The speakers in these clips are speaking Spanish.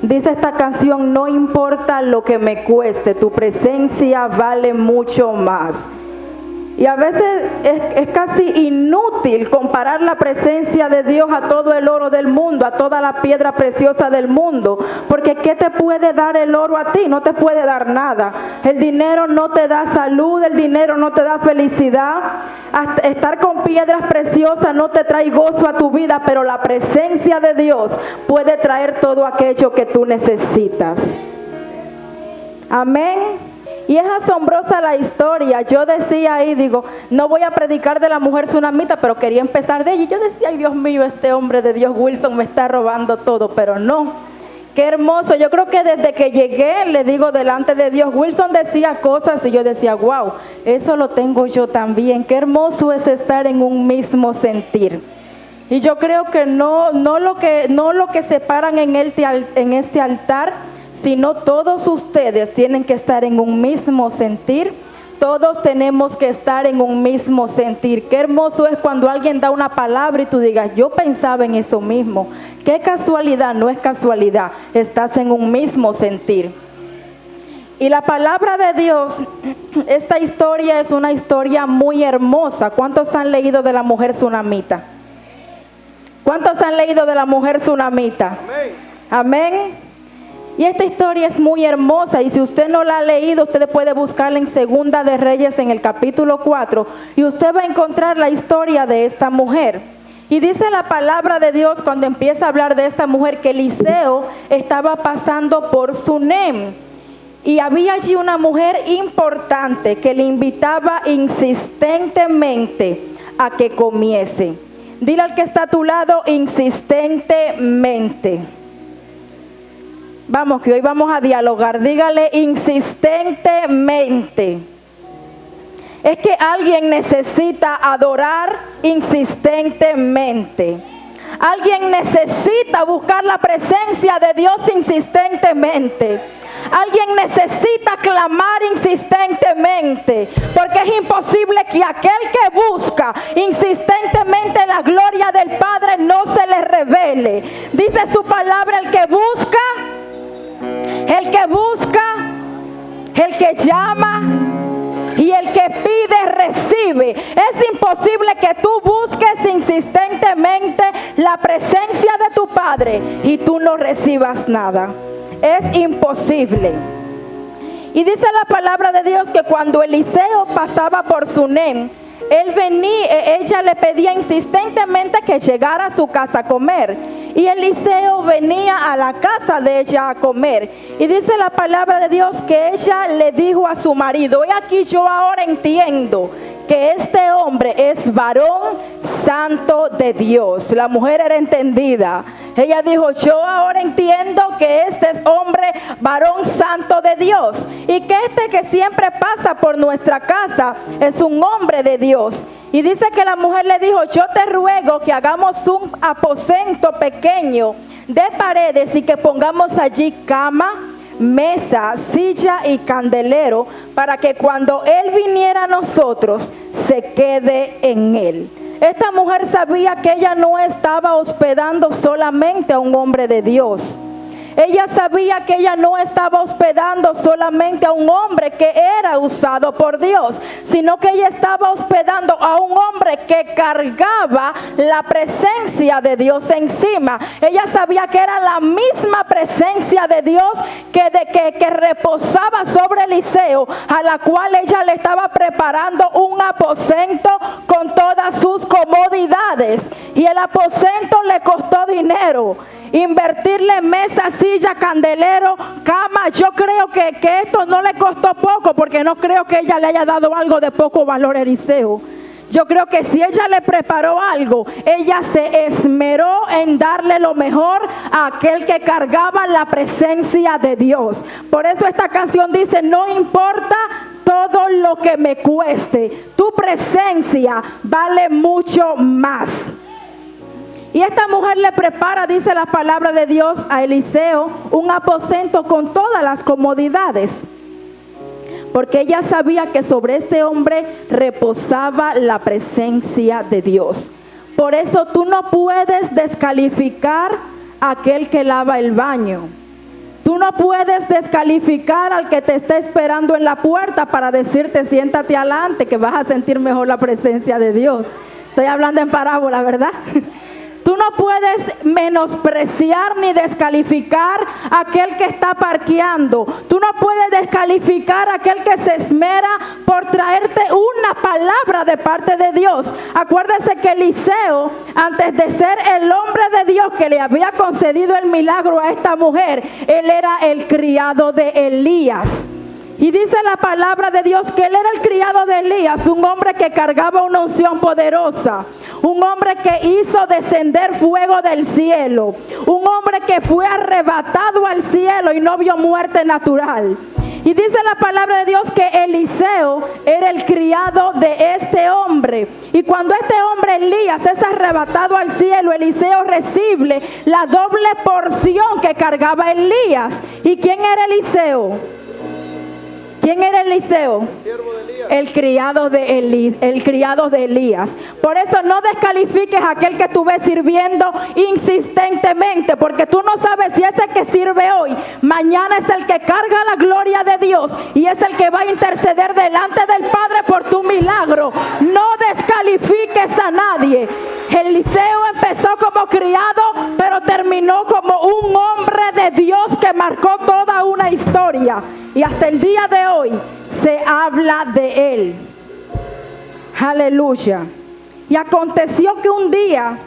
Dice esta canción: no importa lo que me cueste, tu presencia vale mucho más. Y a veces es casi inútil comparar la presencia de Dios a todo el oro del mundo, a toda la piedra preciosa del mundo. Porque ¿qué te puede dar el oro a ti? No te puede dar nada. El dinero no te da salud, el dinero no te da felicidad. Hasta estar con piedras preciosas no te trae gozo a tu vida, pero la presencia de Dios puede traer todo aquello que tú necesitas. Amén. Y es asombrosa la historia. Yo decía ahí, digo, no voy a predicar de la mujer tsunamita, pero quería empezar de ella. Y yo decía, ay Dios mío, este hombre de Dios, Wilson, me está robando todo, pero no. Qué hermoso. Yo creo que desde que llegué, le digo, delante de Dios, Wilson decía cosas y yo decía, wow, eso lo tengo yo también. Qué hermoso es estar en un mismo sentir. Y yo creo que no lo que separan en este altar, sino todos ustedes tienen que estar en un mismo sentir. Todos tenemos que estar en un mismo sentir. Qué hermoso es cuando alguien da una palabra y tú digas, yo pensaba en eso mismo. Qué casualidad, no es casualidad, estás en un mismo sentir. Y la palabra de Dios, esta historia es una historia muy hermosa. ¿Cuántos han leído de la mujer tsunamita? ¿Cuántos han leído de la mujer tsunamita? Amén. Amén. Y esta historia es muy hermosa, y si usted no la ha leído, usted puede buscarla en Segunda de Reyes en el capítulo 4, y usted va a encontrar la historia de esta mujer. Y dice la palabra de Dios cuando empieza a hablar de esta mujer que Eliseo estaba pasando por Sunem, y había allí una mujer importante que le invitaba insistentemente a que comiese. Dile al que está a tu lado, insistentemente. Vamos, que hoy vamos a dialogar. Dígale, insistentemente. Es que alguien necesita adorar insistentemente. Alguien necesita buscar la presencia de Dios insistentemente. Alguien necesita clamar insistentemente, porque es imposible que aquel que busca insistentemente la gloria del Padre no se le revele. Dice su palabra, el que busca, el que llama y el que pide recibe. Es imposible que tú busques insistentemente la presencia de tu Padre y tú no recibas nada. Es imposible. Y dice la palabra de Dios que cuando Eliseo pasaba por Sunem, ella le pedía insistentemente que llegara a su casa a comer. Y Eliseo venía a la casa de ella a comer. Y dice la palabra de Dios que ella le dijo a su marido, he aquí yo ahora entiendo que este hombre es varón santo de Dios. La mujer era entendida. Ella dijo, yo ahora entiendo que este es hombre, varón santo de Dios. Y que este que siempre pasa por nuestra casa es un hombre de Dios. Y dice que la mujer le dijo, yo te ruego que hagamos un aposento pequeño de paredes y que pongamos allí cama, mesa, silla y candelero, para que cuando él viniera a nosotros, se quede en él. Esta mujer sabía que ella no estaba hospedando solamente a un hombre de Dios. Ella sabía que ella no estaba hospedando solamente a un hombre que era usado por Dios, sino que ella estaba hospedando a un hombre que cargaba la presencia de Dios encima. Ella sabía que era la misma presencia de Dios que reposaba sobre Eliseo, a la cual ella le estaba preparando un aposento con todas sus comodidades. Y el aposento le costó dinero. Invertirle mesa, silla, candelero, cama. Yo creo que esto no le costó poco, porque no creo que ella le haya dado algo de poco valor a Eliseo. Yo creo que si ella le preparó algo, ella se esmeró en darle lo mejor a aquel que cargaba la presencia de Dios. Por eso esta canción dice, no importa todo lo que me cueste, tu presencia vale mucho más. Y esta mujer le prepara, dice la palabra de Dios, a Eliseo un aposento con todas las comodidades, porque ella sabía que sobre este hombre reposaba la presencia de Dios. Por eso tú no puedes descalificar a aquel que lava el baño. Tú no puedes descalificar al que te está esperando en la puerta para decirte siéntate adelante que vas a sentir mejor la presencia de Dios. Estoy hablando en parábola, ¿verdad? Tú no puedes menospreciar ni descalificar a aquel que está parqueando. Tú no puedes descalificar a aquel que se esmera por traerte una palabra de parte de Dios. Acuérdese que Eliseo, antes de ser el hombre de Dios que le había concedido el milagro a esta mujer, él era el criado de Elías. Y dice la palabra de Dios que él era el criado de Elías, un hombre que cargaba una unción poderosa, un hombre que hizo descender fuego del cielo, un hombre que fue arrebatado al cielo y no vio muerte natural. Y dice la palabra de Dios que Eliseo era el criado de este hombre. Y cuando este hombre Elías es arrebatado al cielo, Eliseo recibe la doble porción que cargaba Elías. ¿Y quién era Eliseo? ¿Quién era Eliseo? El criado de Elías. Por eso no descalifiques a aquel que tú ves sirviendo insistentemente, porque tú no sabes si ese que sirve hoy, mañana es el que carga la gloria de Dios y es el que va a interceder delante del Padre por tu milagro. No descalifiques a nadie. Eliseo empezó como criado, pero terminó como un hombre de Dios que marcó toda una historia. Y hasta el día de hoy se habla de él. Aleluya. Y aconteció que un día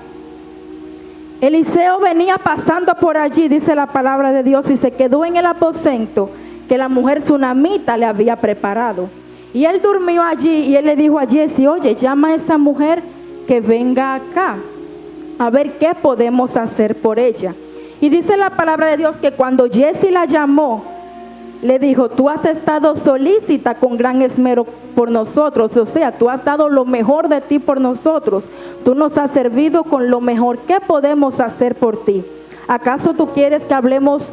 Eliseo venía pasando por allí, dice la palabra de Dios, y se quedó en el aposento que la mujer sunamita le había preparado. Y él durmió allí y él le dijo a Giezi, oye, llama a esa mujer que venga acá, a ver qué podemos hacer por ella. Y dice la palabra de Dios que cuando Giezi la llamó, le dijo, tú has estado solícita con gran esmero por nosotros, o sea, tú has dado lo mejor de ti por nosotros, tú nos has servido con lo mejor, ¿qué podemos hacer por ti? ¿Acaso tú quieres que hablemos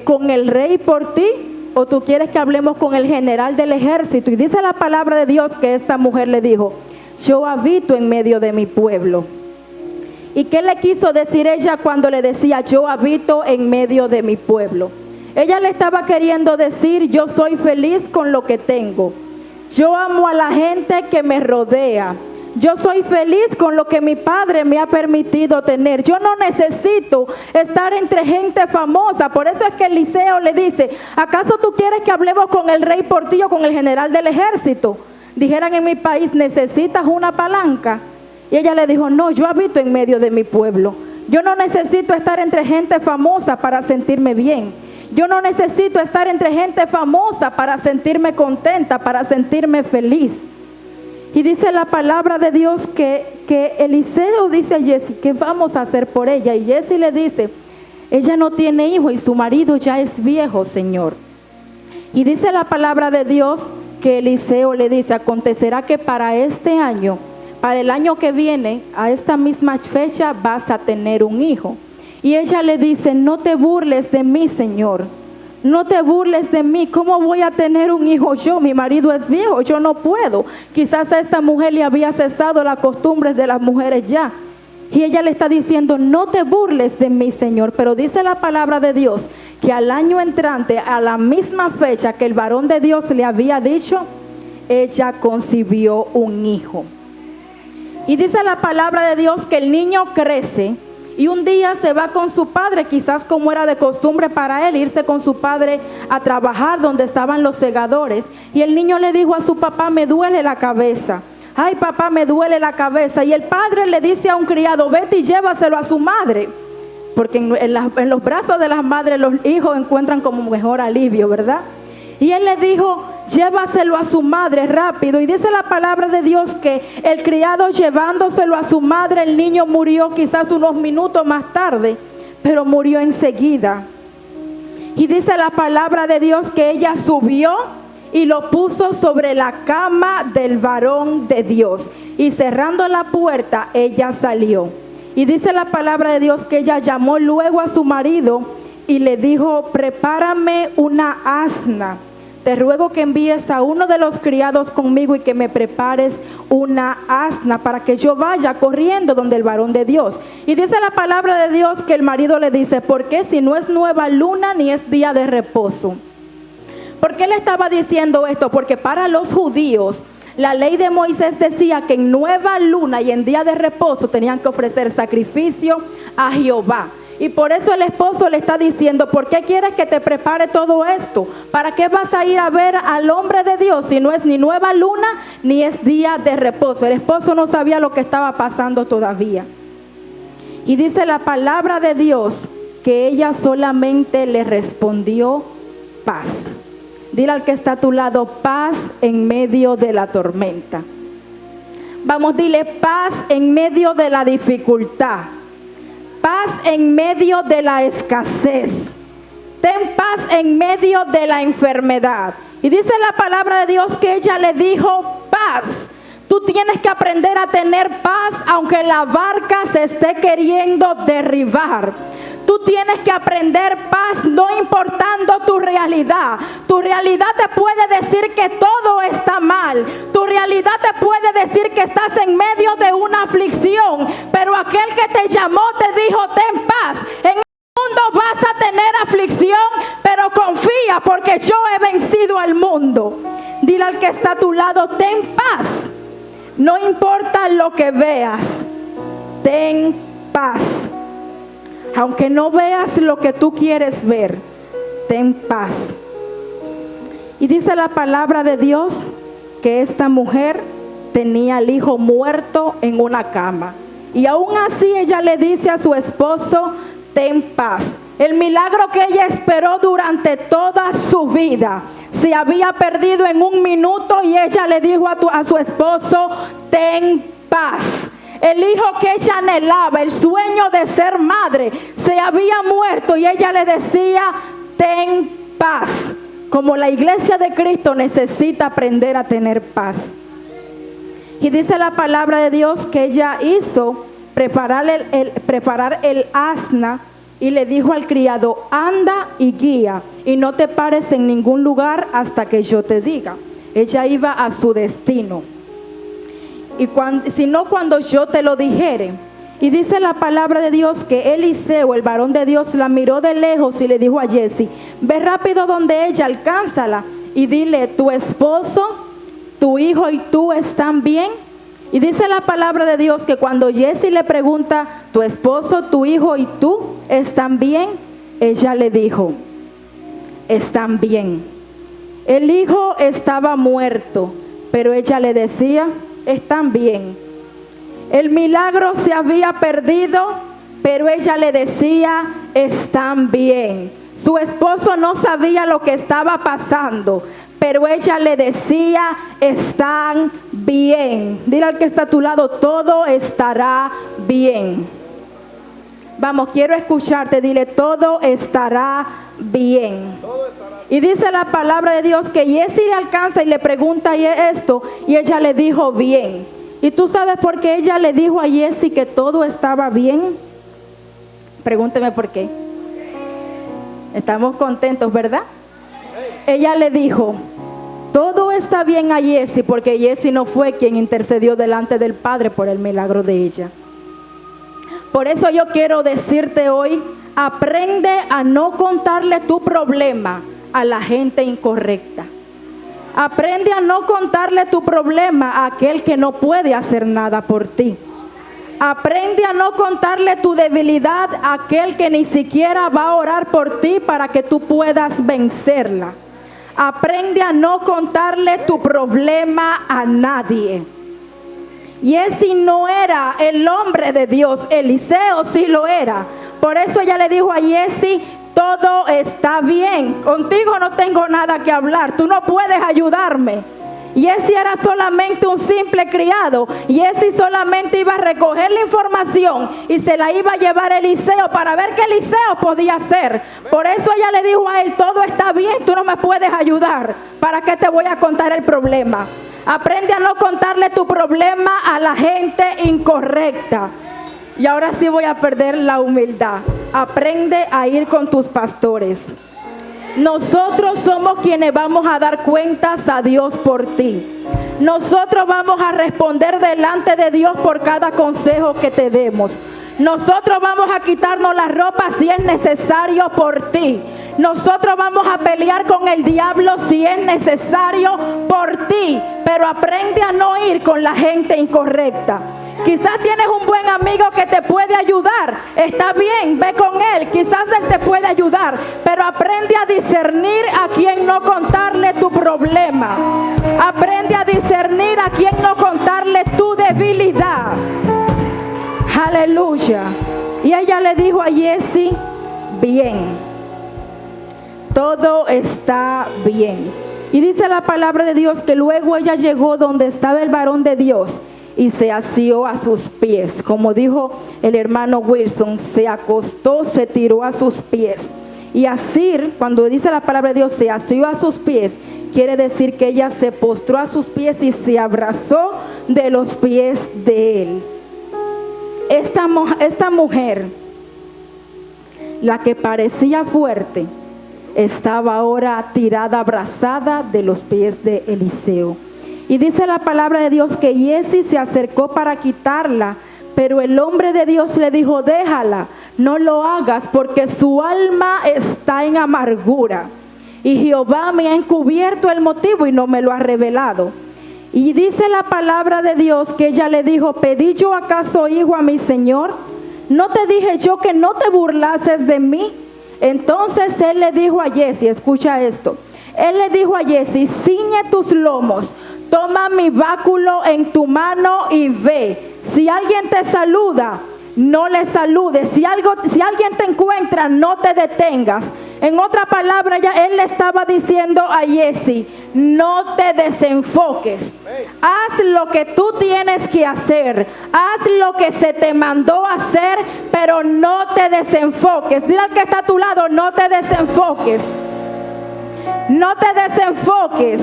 con el rey por ti? ¿O tú quieres que hablemos con el general del ejército? Y dice la palabra de Dios que esta mujer le dijo, yo habito en medio de mi pueblo. ¿Y qué le quiso decir ella cuando le decía, yo habito en medio de mi pueblo? Ella le estaba queriendo decir, yo soy feliz con lo que tengo. Yo amo a la gente que me rodea. Yo soy feliz con lo que mi padre me ha permitido tener. Yo no necesito estar entre gente famosa. Por eso es que Eliseo le dice, ¿acaso tú quieres que hablemos con el rey por ti o con el general del ejército? Dijeran en mi país, ¿necesitas una palanca? Y ella le dijo, no, yo habito en medio de mi pueblo. Yo no necesito estar entre gente famosa para sentirme bien. Yo no necesito estar entre gente famosa para sentirme contenta, para sentirme feliz. Y dice la palabra de Dios que Eliseo dice a Giezi, ¿qué vamos a hacer por ella? Y Giezi le dice, ella no tiene hijo y su marido ya es viejo, Señor. Y dice la palabra de Dios que Eliseo le dice, acontecerá que para este año, para el año que viene, a esta misma fecha vas a tener un hijo. Y ella le dice, no te burles de mí, Señor. No te burles de mí. ¿Cómo voy a tener un hijo yo? Mi marido es viejo, yo no puedo. Quizás a esta mujer le había cesado las costumbres de las mujeres ya. Y ella le está diciendo, no te burles de mí, Señor. Pero dice la palabra de Dios que al año entrante, a la misma fecha que el varón de Dios le había dicho, ella concibió un hijo. Y dice la palabra de Dios que el niño crece. Y un día se va con su padre, quizás como era de costumbre para él, irse con su padre a trabajar donde estaban los segadores. Y el niño le dijo a su papá, me duele la cabeza. Ay, papá, me duele la cabeza. Y el padre le dice a un criado, vete y llévaselo a su madre. Porque en los brazos de las madres los hijos encuentran como mejor alivio, ¿verdad? Y él le dijo, llévaselo a su madre rápido. Y dice la palabra de Dios que el criado llevándoselo a su madre, el niño murió quizás unos minutos más tarde, pero murió enseguida. Y dice la palabra de Dios que ella subió y lo puso sobre la cama del varón de Dios. Y cerrando la puerta, ella salió. Y dice la palabra de Dios que ella llamó luego a su marido y le dijo, prepárame una asna. Te ruego que envíes a uno de los criados conmigo y que me prepares una asna para que yo vaya corriendo donde el varón de Dios. Y dice la palabra de Dios que el marido le dice, ¿por qué si no es nueva luna ni es día de reposo? ¿Por qué le estaba diciendo esto? Porque para los judíos la ley de Moisés decía que en nueva luna y en día de reposo tenían que ofrecer sacrificio a Jehová. Y por eso el esposo le está diciendo, ¿por qué quieres que te prepare todo esto? ¿Para qué vas a ir a ver al hombre de Dios si no es ni nueva luna ni es día de reposo? El esposo no sabía lo que estaba pasando todavía. Y dice la palabra de Dios que ella solamente le respondió paz. Dile al que está a tu lado, paz en medio de la tormenta. Vamos, dile paz en medio de la dificultad. Paz en medio de la escasez. Ten paz en medio de la enfermedad. Y dice la palabra de Dios que ella le dijo paz. Tú tienes que aprender a tener paz aunque la barca se esté queriendo derribar. Tú tienes que aprender paz no importando tu realidad. Tu realidad te puede decir que todo está mal. Tu realidad te puede decir que estás en medio de una aflicción. Pero aquel que te llamó te dijo, ten paz. En el mundo vas a tener aflicción, pero confía porque yo he vencido al mundo. Dile al que está a tu lado, ten paz. No importa lo que veas, ten paz. Aunque no veas lo que tú quieres ver, ten paz. Y dice la palabra de Dios que esta mujer tenía al hijo muerto en una cama. Y aún así ella le dice a su esposo, ten paz. El milagro que ella esperó durante toda su vida se había perdido en un minuto y ella le dijo a su esposo, ten paz. El hijo que ella anhelaba, el sueño de ser madre, se había muerto y ella le decía, ten paz. Como la iglesia de Cristo necesita aprender a tener paz. Y dice la palabra de Dios que ella hizo preparar el asna y le dijo al criado, anda y guía y no te pares en ningún lugar hasta que yo te diga. Ella iba a su destino. Y sino cuando yo te lo dijere. Y dice la palabra de Dios que Eliseo, el varón de Dios, la miró de lejos y le dijo a Jesse, ve rápido donde ella, alcánzala y dile, tu esposo, tu hijo y tú están bien. Y dice la palabra de Dios que cuando Jesse le pregunta, tu esposo, tu hijo y tú están bien, ella le dijo, están bien. El hijo estaba muerto, pero ella le decía, están bien. El milagro se había perdido, pero ella le decía, están bien. Su esposo no sabía lo que estaba pasando, pero ella le decía, están bien. Dile al que está a tu lado, todo estará bien. Vamos, quiero escucharte, dile, todo estará bien. Y dice la palabra de Dios que Jesse le alcanza y le pregunta esto, y ella le dijo bien. ¿Y tú sabes por qué ella le dijo a Jesse que todo estaba bien? Pregúnteme por qué. Estamos contentos, ¿verdad? Ella le dijo, todo está bien a Jesse, porque Jesse no fue quien intercedió delante del Padre por el milagro de ella. Por eso yo quiero decirte hoy, aprende a no contarle tu problema a la gente incorrecta. Aprende a no contarle tu problema a aquel que no puede hacer nada por ti. Aprende a no contarle tu debilidad a aquel que ni siquiera va a orar por ti para que tú puedas vencerla. Aprende a no contarle tu problema a nadie. Jesse no era el hombre de Dios, Eliseo sí lo era. Por eso ella le dijo a Jesse, todo está bien, contigo no tengo nada que hablar, tú no puedes ayudarme. Jesse era solamente un simple criado. Jesse solamente iba a recoger la información y se la iba a llevar a Eliseo para ver qué Eliseo podía hacer. Por eso ella le dijo a él, todo está bien, tú no me puedes ayudar, ¿para qué te voy a contar el problema? Aprende a no contarle tu problema a la gente incorrecta. Y ahora sí voy a perder la humildad. Aprende a ir con tus pastores. Nosotros somos quienes vamos a dar cuentas a Dios por ti. Nosotros vamos a responder delante de Dios por cada consejo que te demos. Nosotros vamos a quitarnos la ropa si es necesario por ti. Nosotros vamos a pelear con el diablo si es necesario por ti. Pero aprende a no ir con la gente incorrecta. Quizás tienes un buen amigo que te puede ayudar. Está bien, ve con él. Quizás él te puede ayudar. Pero aprende a discernir a quién no contarle tu problema. Aprende a discernir a quién no contarle tu debilidad. Aleluya. Y ella le dijo a Giezi, bien, todo está bien. Y dice la palabra de Dios que luego ella llegó donde estaba el varón de Dios y se asió a sus pies. Como dijo el hermano Wilson, se acostó, se tiró a sus pies. Y así, cuando dice la palabra de Dios, se asió a sus pies, quiere decir que ella se postró a sus pies y se abrazó de los pies de él. Esta mujer, la que parecía fuerte, estaba ahora tirada, abrazada de los pies de Eliseo. Y dice la palabra de Dios que Giezi se acercó para quitarla, pero el hombre de Dios le dijo, déjala, no lo hagas, porque su alma está en amargura. Y Jehová me ha encubierto el motivo y no me lo ha revelado. Y dice la palabra de Dios que ella le dijo, ¿pedí yo acaso hijo a mi Señor? ¿No te dije yo que no te burlases de mí? Entonces él le dijo a Giezi, escucha esto, él le dijo a Giezi, ciñe tus lomos, toma mi báculo en tu mano y ve. Si alguien te saluda, no le saludes. Si alguien te encuentra, no te detengas. En otra palabra, él le estaba diciendo a Giezi, no te desenfoques. Haz lo que tú tienes que hacer. Haz lo que se te mandó hacer, pero no te desenfoques. Dile al que está a tu lado, no te desenfoques. No te desenfoques.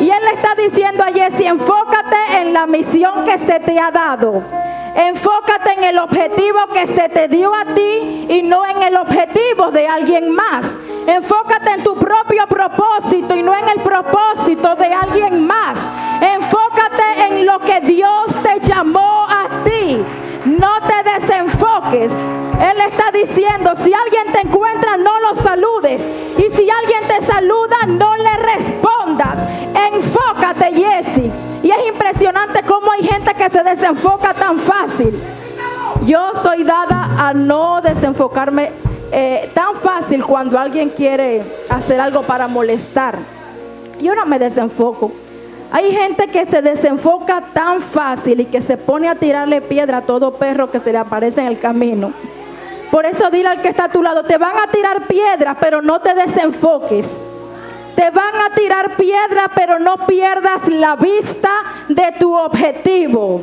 Y él le está diciendo a Giezi, enfócate en la misión que se te ha dado. Enfócate en el objetivo que se te dio a ti y no en el objetivo de alguien más. Enfócate en tu propio propósito y no en el propósito de alguien más. Enfócate en lo que Dios te llamó a ti. No te desenfoques. Él está diciendo, si alguien te encuentra, no lo saludes. Y si alguien te saluda, no le respondas. Enfócate, Giezi. Y es impresionante cómo hay gente que se desenfoca tan fácil. Yo soy dada a no desenfocarme tan fácil cuando alguien quiere hacer algo para molestar. Yo no me desenfoco. Hay gente que se desenfoca tan fácil y que se pone a tirarle piedra a todo perro que se le aparece en el camino. Por eso dile al que está a tu lado, te van a tirar piedra, pero no te desenfoques. Te van a tirar piedra, pero no pierdas la vista de tu objetivo.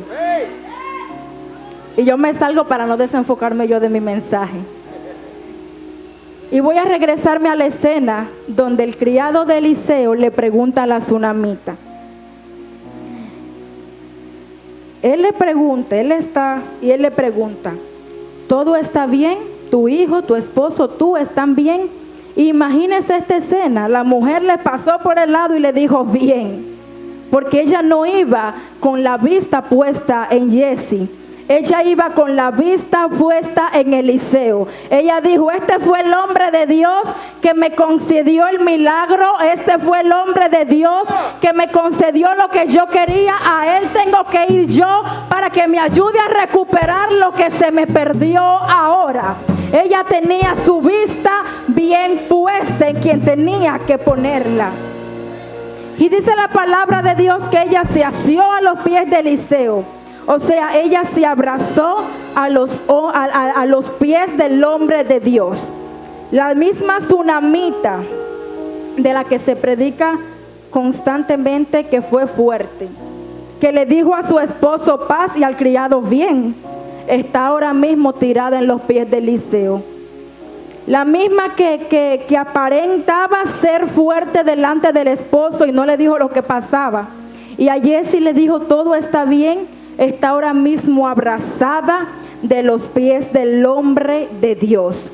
Y yo me salgo para no desenfocarme yo de mi mensaje. Y voy a regresarme a la escena donde el criado de Eliseo le pregunta a la tsunamita. Él le pregunta, ¿todo está bien? ¿Tu hijo, tu esposo, tú están bien? Imagínense esta escena, la mujer le pasó por el lado y le dijo bien, porque ella no iba con la vista puesta en Giezi, ella iba con la vista puesta en Eliseo. Ella dijo, este fue el hombre de Dios que me concedió el milagro, este fue el hombre de Dios que me concedió lo que yo quería, a él tengo que ir yo para que me ayude a recuperar lo que se me perdió ahora. Ella tenía su vista bien puesta en quien tenía que ponerla. Y dice la palabra de Dios que ella se asió a los pies de Eliseo. O sea, ella se abrazó a los pies del hombre de Dios. La misma tsunamita de la que se predica constantemente, que fue fuerte, que le dijo a su esposo paz y al criado bien, está ahora mismo tirada en los pies de Eliseo. La misma que aparentaba ser fuerte delante del esposo y no le dijo lo que pasaba. Y a Giezi le dijo, todo está bien, está ahora mismo abrazada de los pies del hombre de Dios.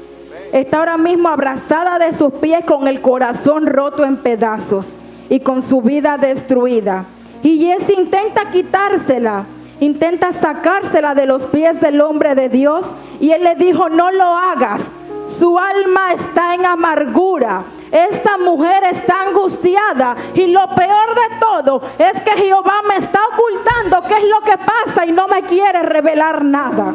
Está ahora mismo abrazada de sus pies con el corazón roto en pedazos y con su vida destruida. Y ese intenta quitársela, intenta sacársela de los pies del hombre de Dios. Y él le dijo: no lo hagas, su alma está en amargura. Esta mujer está angustiada, y lo peor de todo es que Jehová me está ocultando qué es lo que pasa y no me quiere revelar nada.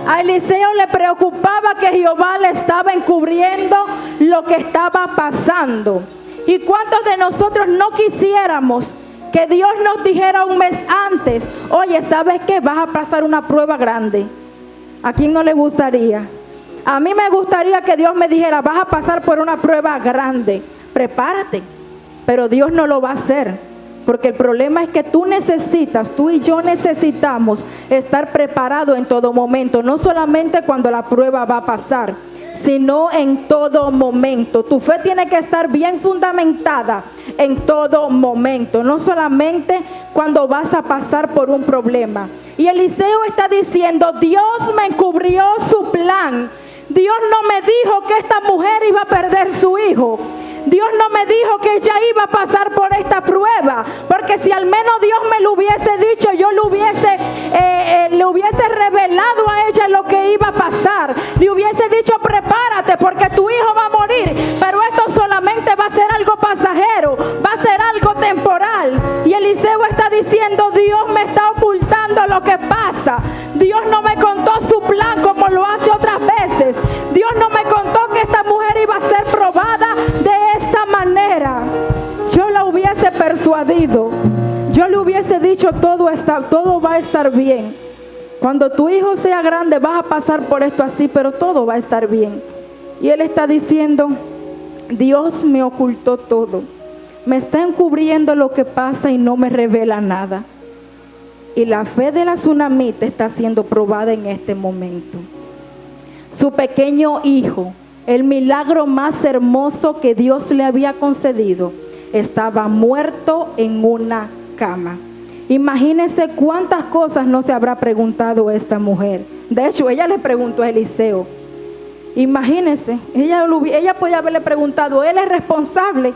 A Eliseo le preocupaba que Jehová le estaba encubriendo lo que estaba pasando. ¿Y cuántos de nosotros no quisiéramos que Dios nos dijera un mes antes: oye, ¿sabes qué? Vas a pasar una prueba grande? ¿A quién no le gustaría? A mí me gustaría que Dios me dijera: vas a pasar por una prueba grande, prepárate. Pero Dios no lo va a hacer, porque el problema es que tú y yo necesitamos estar preparados en todo momento, no solamente cuando la prueba va a pasar, sino en todo momento. Tu fe tiene que estar bien fundamentada en todo momento, no solamente cuando vas a pasar por un problema. Y Eliseo está diciendo: Dios me encubrió su plan. Dios no me dijo que esta mujer iba a perder su hijo. Dios no me dijo que ella iba a pasar por esta prueba, porque si al menos Dios me lo hubiese dicho, yo le hubiese revelado a ella lo que iba a pasar. Le hubiese dicho: prepárate porque tu hijo va a morir, pero esto solamente va a ser algo pasajero, va a ser algo temporal. Y Eliseo está diciendo: Dios me está ocultando lo que pasa. Dios no me contó su plan como lo hace otras veces. Dios no me contó que esta mujer iba a ser probada de esta manera. Yo la hubiese persuadido, yo le hubiese dicho: todo va a estar bien. Cuando tu hijo sea grande vas a pasar por esto así, pero todo va a estar bien. Y él está diciendo: Dios me ocultó todo, me está encubriendo lo que pasa y no me revela nada. Y la fe de la tsunamita está siendo probada en este momento. Su pequeño hijo, el milagro más hermoso que Dios le había concedido, estaba muerto en una cama. Imagínense cuántas cosas no se habrá preguntado esta mujer. De hecho, ella le preguntó a Eliseo. Imagínense, ella podía haberle preguntado: él es responsable,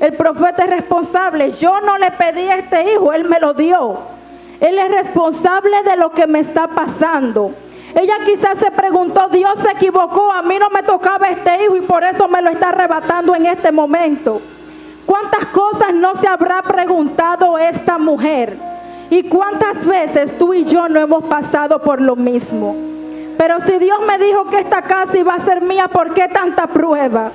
el profeta es responsable, yo no le pedí a este hijo, él me lo dio. Él es responsable de lo que me está pasando. Ella quizás se preguntó: Dios se equivocó, a mí no me tocaba este hijo y por eso me lo está arrebatando en este momento. ¿Cuántas cosas no se habrá preguntado esta mujer? ¿Y cuántas veces tú y yo no hemos pasado por lo mismo? Pero si Dios me dijo que esta casa iba a ser mía, ¿por qué tanta prueba?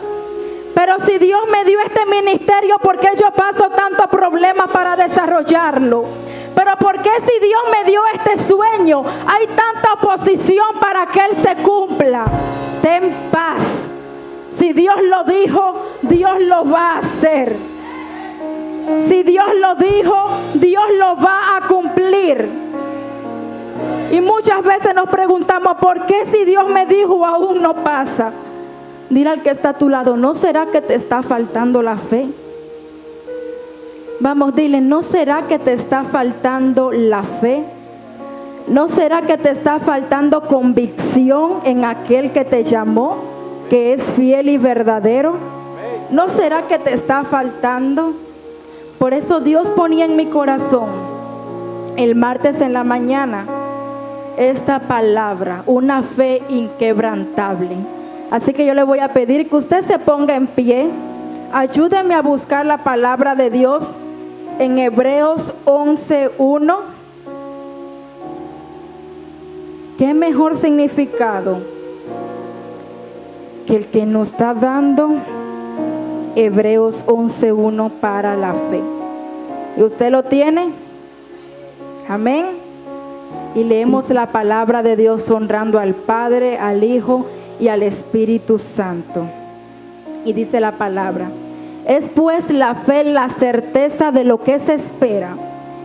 Pero si Dios me dio este ministerio, ¿por qué yo paso tantos problemas para desarrollarlo? Pero ¿por qué si Dios me dio este sueño, hay tanta oposición para que Él se cumpla? Ten paz. Si Dios lo dijo, Dios lo va a hacer. Si Dios lo dijo, Dios lo va a cumplir. Y muchas veces nos preguntamos: ¿por qué si Dios me dijo aún no pasa? Dile al que está a tu lado: ¿no será que te está faltando la fe? Vamos, dile: ¿no será que te está faltando la fe? ¿No será que te está faltando convicción en aquel que te llamó, que es fiel y verdadero? ¿No será que te está faltando? Por eso Dios ponía en mi corazón el martes en la mañana esta palabra: una fe inquebrantable. Así que yo le voy a pedir que usted se ponga en pie. Ayúdeme a buscar la palabra de Dios en Hebreos 11:1. ¿Qué mejor significado que el que nos está dando Hebreos 11:1 para la fe? ¿Y usted lo tiene? Amén. Y leemos la palabra de Dios honrando al Padre, al Hijo y al Espíritu Santo. Y dice la palabra: es pues la fe la certeza de lo que se espera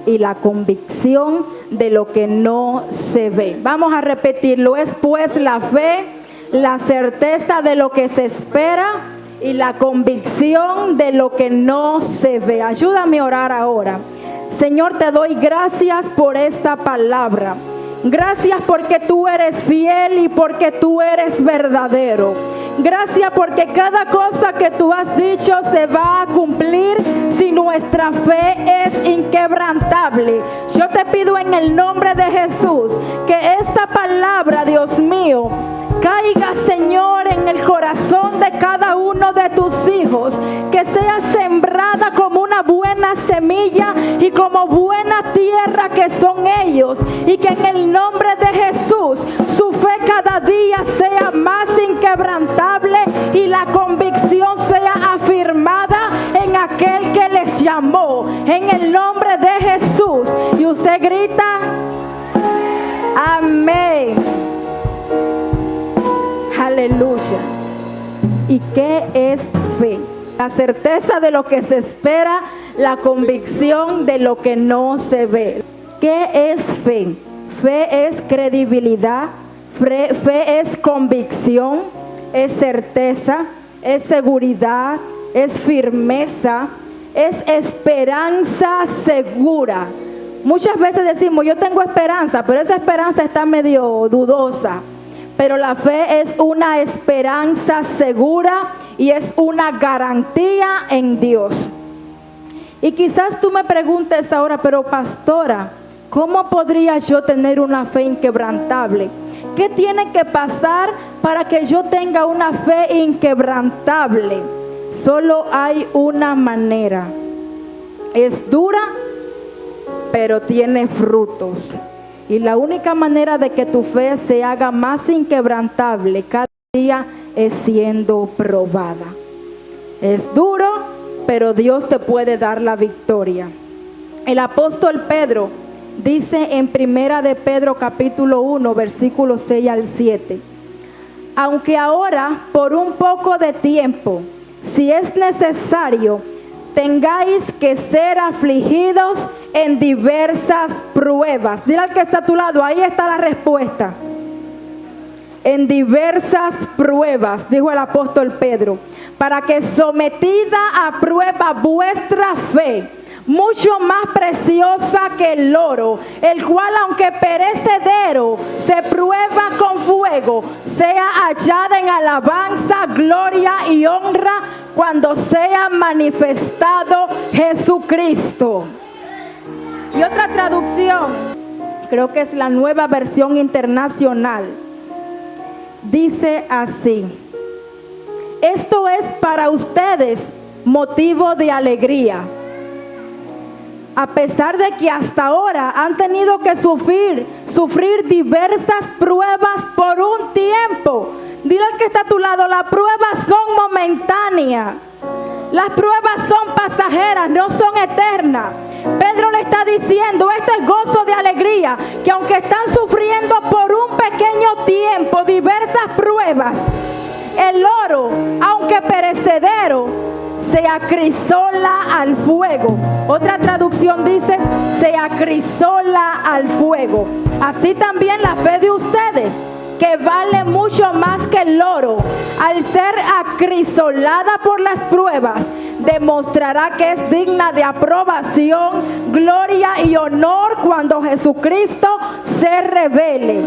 y la convicción de lo que no se ve. Vamos a repetirlo: es pues la fe la certeza de lo que se espera y la convicción de lo que no se ve. Ayúdame a orar ahora. Señor, te doy gracias por esta palabra. Gracias porque tú eres fiel y porque tú eres verdadero. Gracias porque cada cosa que tú has dicho se va a cumplir si nuestra fe es inquebrantable. Yo te pido en el nombre de Jesús que esta palabra, Dios mío, caiga, Señor, en el corazón de cada uno de tus hijos, que sea sembrada como una buena semilla y como buena tierra que son ellos, y que en el nombre de Jesús su fe cada día sea más inquebrantable y la convicción sea afirmada en aquel que les llamó, en el nombre de Jesús. Y usted grita, amén. Aleluya. ¿Y qué es fe? La certeza de lo que se espera, la convicción de lo que no se ve. ¿Qué es fe? Fe es credibilidad, fe es convicción, es certeza, es seguridad, es firmeza, es esperanza segura. Muchas veces decimos, yo tengo esperanza, pero esa esperanza está medio dudosa. Pero la fe es una esperanza segura y es una garantía en Dios. Y quizás tú me preguntes ahora, pero pastora, ¿cómo podría yo tener una fe inquebrantable? ¿Qué tiene que pasar para que yo tenga una fe inquebrantable? Solo hay una manera. Es dura, pero tiene frutos. Y la única manera de que tu fe se haga más inquebrantable cada día es siendo probada. Es duro, pero Dios te puede dar la victoria. El apóstol Pedro dice en Primera de Pedro capítulo 1, versículos 6 al 7. Aunque ahora, por un poco de tiempo, si es necesario, tengáis que ser afligidos en diversas pruebas. Dile al que está a tu lado, ahí está la respuesta. En diversas pruebas, dijo el apóstol Pedro, para que sometida a prueba vuestra fe, mucho más preciosa que el oro, el cual aunque perecedero se prueba con fuego, sea hallada en alabanza, gloria y honra cuando sea manifestado Jesucristo. Y otra traducción, creo que es la Nueva Versión Internacional, dice así: esto es para ustedes motivo de alegría, a pesar de que hasta ahora han tenido que sufrir diversas pruebas por un tiempo. Dile al que está a tu lado, las pruebas son momentáneas, las pruebas son pasajeras, no son eternas. Pedro le está diciendo, esto es gozo de alegría, que aunque están sufriendo por un pequeño tiempo diversas pruebas, el oro, aunque perecedero, se acrisola al fuego. Otra traducción dice, se acrisola al fuego. Así también la fe de ustedes, que vale mucho más que el oro, al ser acrisolada por las pruebas, demostrará que es digna de aprobación, gloria y honor cuando Jesucristo se revele.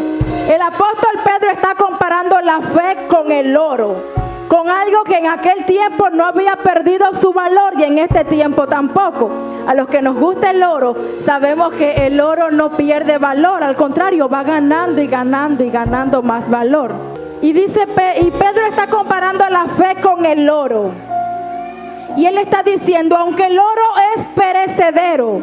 El apóstol Pedro está comparando la fe con el oro, con algo que en aquel tiempo no había perdido su valor y en este tiempo tampoco. A los que nos gusta el oro, sabemos que el oro no pierde valor, al contrario, va ganando y ganando y ganando más valor. Y Pedro está comparando la fe con el oro. Y él está diciendo, aunque el oro es perecedero,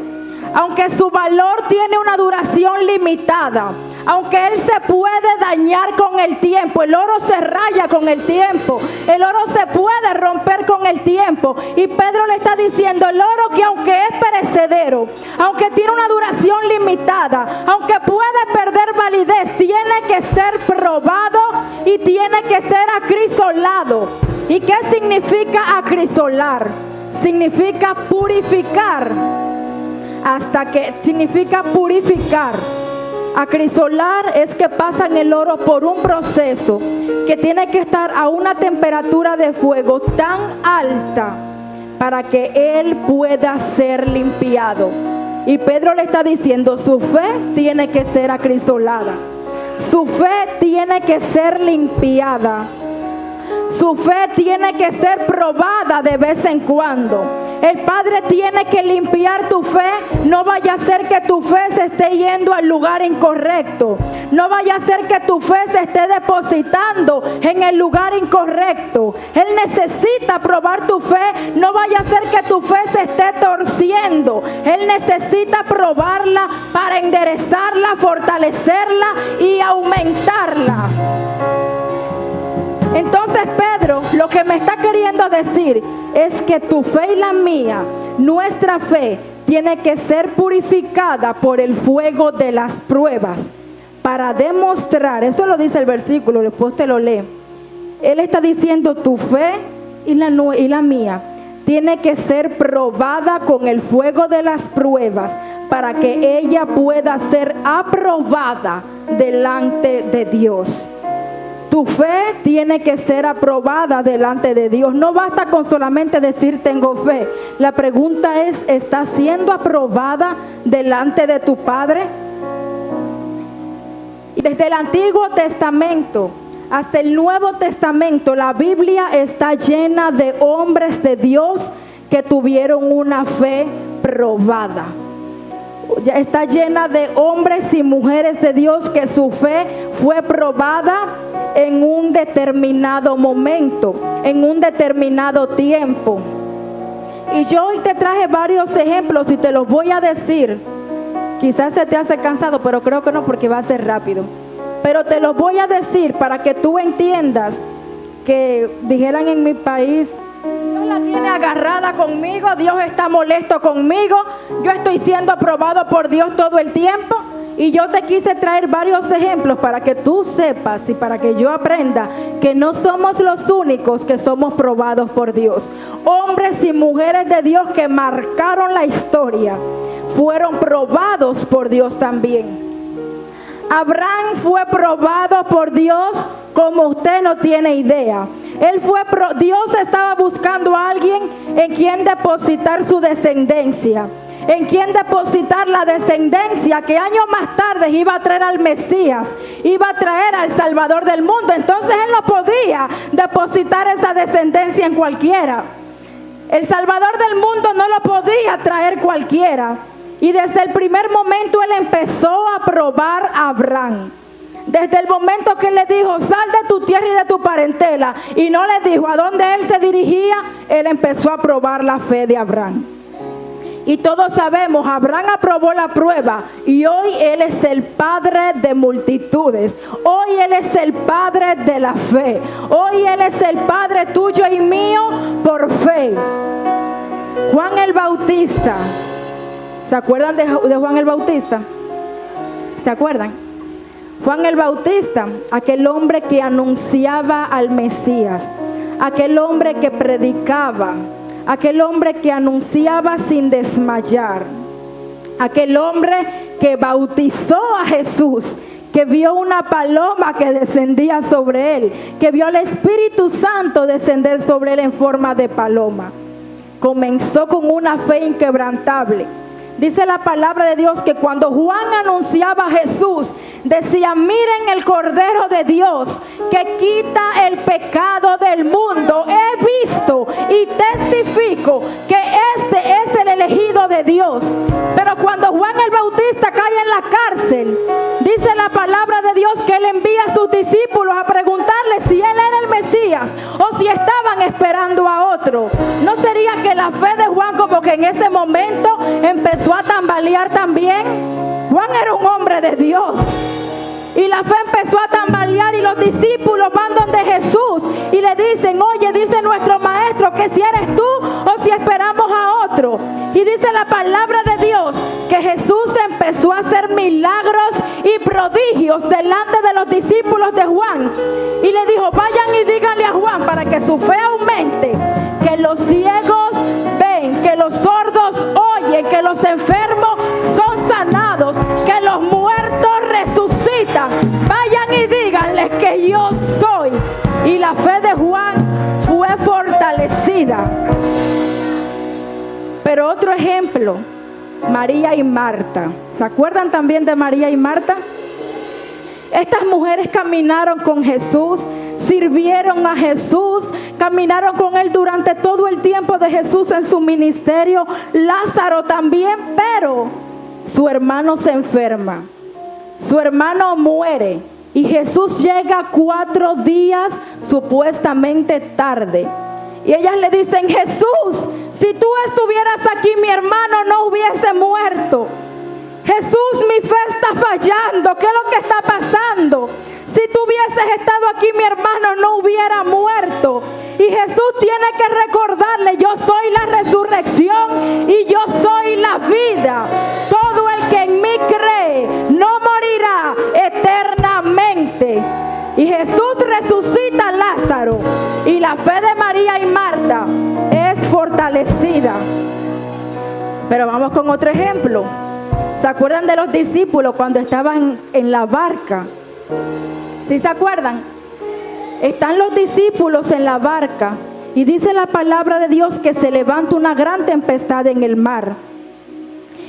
aunque su valor tiene una duración limitada, aunque él se puede dañar con el tiempo, el oro se raya con el tiempo, el oro se puede romper con el tiempo. Y Pedro le está diciendo, el oro que aunque es perecedero, aunque tiene una duración limitada, aunque puede perder validez, tiene que ser probado y tiene que ser acrisolado. ¿Y qué significa acrisolar? Significa purificar. Significa purificar. Acrisolar es que pasan el oro por un proceso que tiene que estar a una temperatura de fuego tan alta para que él pueda ser limpiado. Y Pedro le está diciendo, su fe tiene que ser acrisolada, su fe tiene que ser limpiada, su fe tiene que ser probada de vez en cuando. El Padre tiene que limpiar tu fe. No vaya a ser que tu fe se esté yendo al lugar incorrecto. No vaya a ser que tu fe se esté depositando en el lugar incorrecto. Él necesita probar tu fe. No vaya a ser que tu fe se esté torciendo. Él necesita probarla para enderezarla, fortalecerla y aumentarla. Entonces Pedro lo que me está queriendo decir es que tu fe y la mía, nuestra fe, tiene que ser purificada por el fuego de las pruebas para demostrar, eso lo dice el versículo, después te lo lee. Él está diciendo tu fe y la mía tiene que ser probada con el fuego de las pruebas para que ella pueda ser aprobada delante de Dios. Tu fe tiene que ser aprobada delante de Dios. No basta con solamente decir tengo fe. La pregunta es, ¿está siendo aprobada delante de tu Padre? Y desde el Antiguo Testamento hasta el Nuevo Testamento, la Biblia está llena de hombres de Dios que tuvieron una fe probada. Está llena de hombres y mujeres de Dios que su fe fue probada en un determinado momento, en un determinado tiempo. Y yo hoy te traje varios ejemplos y te los voy a decir. Quizás se te hace cansado, pero creo que no, porque va a ser rápido. Pero te los voy a decir para que tú entiendas que dijeran en mi país: Dios la tiene agarrada conmigo, Dios está molesto conmigo, yo estoy siendo aprobado por Dios todo el tiempo. Y yo te quise traer varios ejemplos para que tú sepas y para que yo aprenda que no somos los únicos que somos probados por Dios. Hombres y mujeres de Dios que marcaron la historia fueron probados por Dios también. Abraham fue probado por Dios como usted no tiene idea. Dios estaba buscando a alguien en quien depositar su descendencia, en quien depositar la descendencia que años más tarde iba a traer al Mesías, iba a traer al Salvador del mundo. Entonces él no podía depositar esa descendencia en cualquiera. El Salvador del mundo no lo podía traer cualquiera. Y desde el primer momento él empezó a probar a Abraham. Desde el momento que él le dijo, sal de tu tierra y de tu parentela, y no le dijo a dónde él se dirigía, él empezó a probar la fe de Abraham. Y todos sabemos, Abraham aprobó la prueba y hoy él es el padre de multitudes. Hoy él es el padre de la fe. Hoy él es el padre tuyo y mío por fe. Juan el Bautista. ¿Se acuerdan de Juan el Bautista? ¿Se acuerdan? Juan el Bautista, aquel hombre que anunciaba al Mesías, aquel hombre que predicaba, aquel hombre que anunciaba sin desmayar, aquel hombre que bautizó a Jesús, que vio una paloma que descendía sobre él, que vio al Espíritu Santo descender sobre él en forma de paloma. Comenzó con una fe inquebrantable. Dice la palabra de Dios que cuando Juan anunciaba a Jesús, decía, miren el Cordero de Dios que quita el pecado del mundo. He visto y testifico que este es el elegido de Dios. Pero cuando Juan el Bautista cae en la cárcel, dice la palabra de Dios que él envía a sus discípulos a preguntarle si él era el Mesías o si estaban esperando a otro. ¿No sería que la fe de Juan como que en ese momento empezó a tambalear también? Juan era un hombre de Dios. Y la fe empezó a tambalear y los discípulos van donde Jesús y le dicen, oye, dice nuestro maestro que si eres tú o si esperamos a otro. Y dice la palabra de Dios que Jesús empezó a hacer milagros y prodigios delante de los discípulos de Juan. Y le dijo, vayan y díganle a Juan para que su fe aumente, que los ciegos ven, que los sordos oyen, que los enfermos son sanados, que los muertos resucitan. Vayan y díganle que yo soy. Y la fe de Juan fue fortalecida. Pero otro ejemplo, María y Marta. ¿Se acuerdan también de María y Marta? Estas mujeres caminaron con Jesús, sirvieron a Jesús, caminaron con Él durante todo el tiempo de Jesús en su ministerio. Lázaro también, pero su hermano se enferma, su hermano muere y Jesús llega 4 días supuestamente tarde. Y ellas le dicen: Jesús, si tú estuvieras aquí, mi hermano no hubiese muerto. Jesús, mi fe está fallando. ¿Qué es lo que está pasando? Si tú hubieses estado aquí, mi hermano no hubiera muerto. Y Jesús tiene que recordarle: yo soy la resurrección y yo soy la vida. Todo el que en mí cree no morirá eternamente. Y Jesús resucita a Lázaro y la fe de María y Marta es fortalecida. Pero vamos con otro ejemplo. ¿Se acuerdan de los discípulos cuando estaban en la barca? ¿Sí se acuerdan? Están los discípulos en la barca y dice la palabra de Dios que se levanta una gran tempestad en el mar.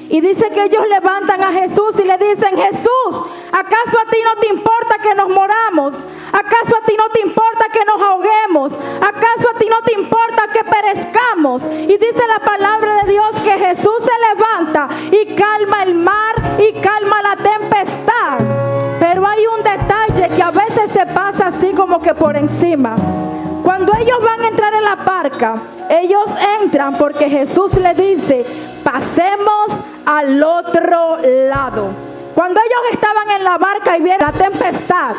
Y dice que ellos levantan a Jesús y le dicen: Jesús, ¿acaso a ti no te importa que nos moramos? ¿Acaso a ti no te importa que nos ahoguemos? ¿Acaso a ti no te importa que perezcamos? Y dice la palabra de Dios que Jesús se levanta y calma el mar y calma la tempestad. Pero hay un detalle que a veces se pasa así como que por encima. Cuando ellos van a entrar en la barca, ellos entran porque Jesús le dice: pasemos al otro lado. Cuando ellos estaban en la barca y vieron la tempestad,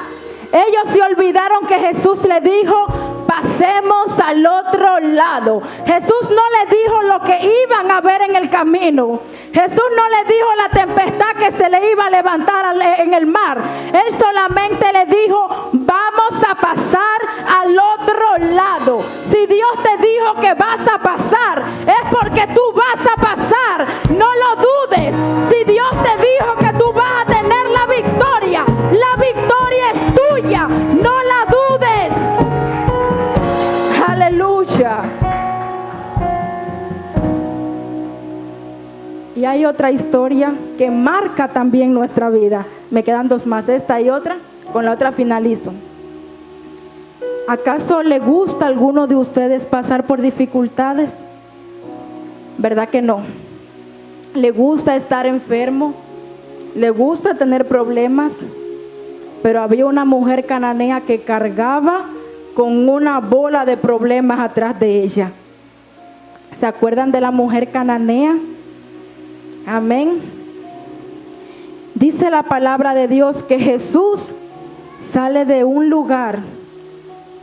ellos se olvidaron que Jesús le dijo: pasemos al otro lado. Jesús no le dijo lo que iban a ver en el camino. Jesús no le dijo la tempestad que se le iba a levantar en el mar. Él solamente le dijo: vamos a pasar al otro lado. Si Dios te dijo que vas a pasar, es porque tú vas a pasar. No lo dudes. Si Dios te dijo que tú vas a tener la victoria es tuya. No la dudes. Aleluya. Y hay otra historia que marca también nuestra vida. Me quedan 2 más, esta y otra. Con la otra finalizo. ¿Acaso le gusta a alguno de ustedes pasar por dificultades? ¿Verdad que no? ¿Le gusta estar enfermo? ¿Le gusta tener problemas? Pero había una mujer cananea que cargaba con una bola de problemas atrás de ella. ¿Se acuerdan de la mujer cananea? Amén. Dice la palabra de Dios que Jesús sale de un lugar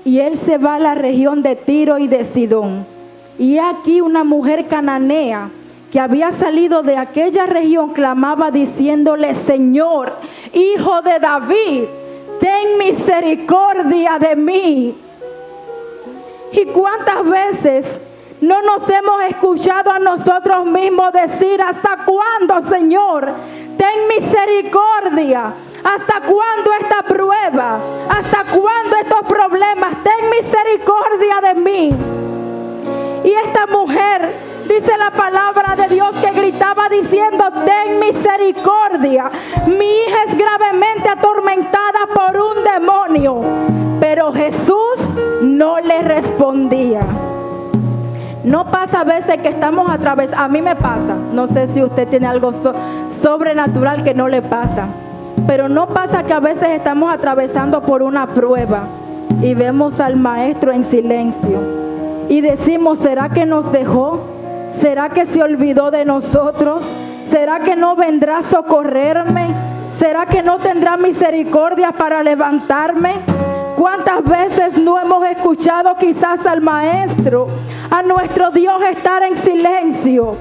y Él se va a la región de Tiro y de Sidón. Y aquí una mujer cananea que había salido de aquella región clamaba diciéndole: Señor, Hijo de David, ten misericordia de mí. ¿Y cuántas veces no nos hemos escuchado a nosotros mismos decir: ¿hasta cuándo, Señor? Ten misericordia. ¿Hasta cuándo esta prueba? ¿Hasta cuándo estos problemas? Ten misericordia de mí. Y esta mujer, dice la palabra de Dios, que gritaba diciendo: ten misericordia. Mi hija es gravemente atormentada por un demonio. Pero Jesús no le respondía. No pasa a veces que estamos atravesando, a mí me pasa, no sé si usted tiene algo sobrenatural que no le pasa, pero no pasa que a veces estamos atravesando por una prueba y vemos al maestro en silencio y decimos: ¿será que nos dejó? ¿Será que se olvidó de nosotros? ¿Será que no vendrá a socorrerme? ¿Será que no tendrá misericordia para levantarme? ¿Cuántas veces no hemos escuchado quizás al maestro, a nuestro Dios, estar en silencio?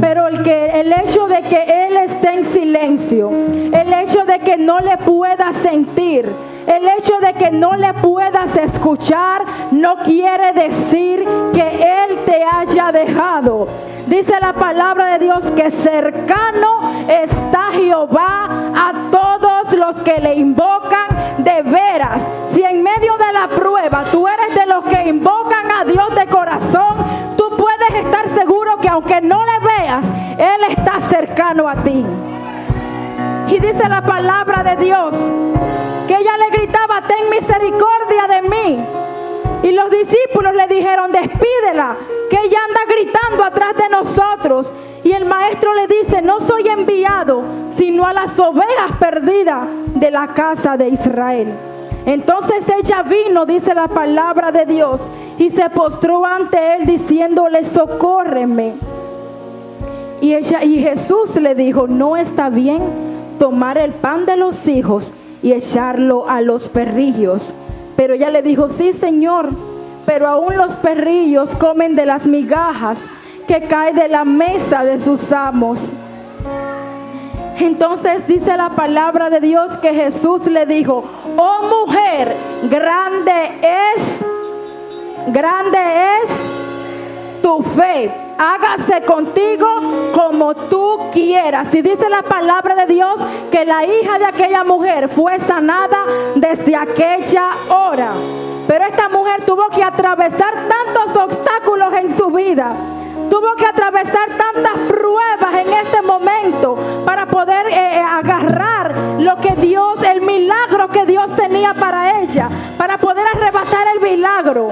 Pero el hecho de que Él esté en silencio, el hecho de que no le puedas sentir, el hecho de que no le puedas escuchar, no quiere decir que Él te haya dejado. Dice la palabra de Dios que cercano está Jehová a todos los que le invocan de veras. Si en medio de la prueba tú eres de los que invocan a Dios de corazón, tú puedes estar seguro que aunque no le veas, Él está cercano a ti. Y dice la palabra de Dios que ella le gritaba: ten misericordia de mí. Y los discípulos le dijeron: despídela, que ella anda gritando atrás de nosotros. Y el maestro le dice: no soy enviado sino a las ovejas perdidas de la casa de Israel. Entonces ella vino, dice la palabra de Dios, y se postró ante él diciéndole: socórreme. Y Jesús le dijo: no está bien tomar el pan de los hijos y echarlo a los perrillos. Pero ella le dijo: sí, Señor, pero aún los perrillos comen de las migajas que caen de la mesa de sus amos. Entonces dice la palabra de Dios que Jesús le dijo: oh mujer, grande es tu fe, hágase contigo como tú quieras. Y dice la palabra de Dios que la hija de aquella mujer fue sanada desde aquella hora. Pero esta mujer tuvo que atravesar tantos obstáculos en su vida, tuvo que atravesar tantas pruebas en este momento para poder agarrar lo que Dios, el milagro que Dios tenía para ella, para poder arrebatar el milagro.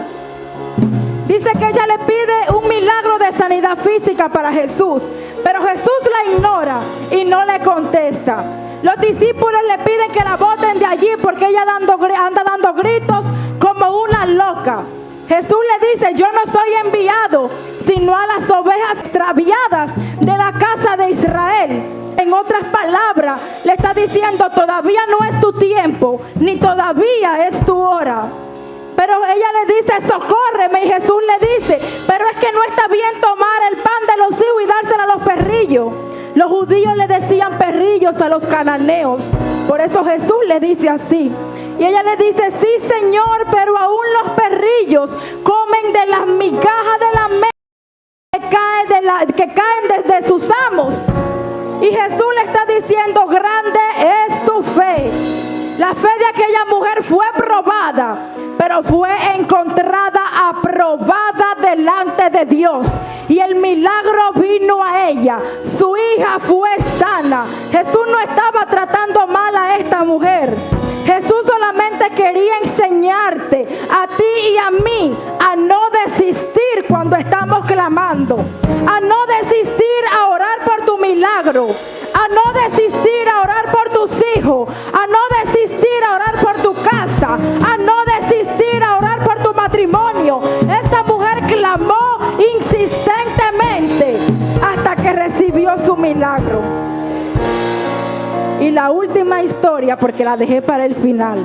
Dice que ella le pide un milagro de sanidad física para Jesús, pero Jesús la ignora y no le contesta. Los discípulos le piden que la boten de allí porque ella anda dando gritos como una loca. Jesús le dice: yo no soy enviado sino a las ovejas extraviadas de la casa de Israel. En otras palabras, le está diciendo: todavía no es tu tiempo, ni todavía es tu hora. Pero ella le dice: socórreme. Y Jesús le dice: pero es que no está bien tomar el pan de los hijos y dárselo a los perrillos. Los judíos le decían perrillos a los cananeos. Por eso Jesús le dice así. Y ella le dice: sí, Señor, pero aún los perrillos comen de las migajas de la mesa que caen desde sus amos. Y Jesús le está diciendo: grande es tu fe. La fe de aquella mujer fue probada, pero fue encontrada aprobada delante de Dios. Y el milagro vino a ella. Su hija fue sana. Jesús no estaba tratando mal a esta mujer. Jesús solamente quería enseñarte a ti y a mí a no desistir cuando estamos clamando, a no desistir a orar por tu milagro, a no desistir a orar por tus hijos, a no desistir a orar por tu casa, a no desistir a orar por tu matrimonio. Esta mujer clamó insistentemente hasta que recibió su milagro. Y la última historia, porque la dejé para el final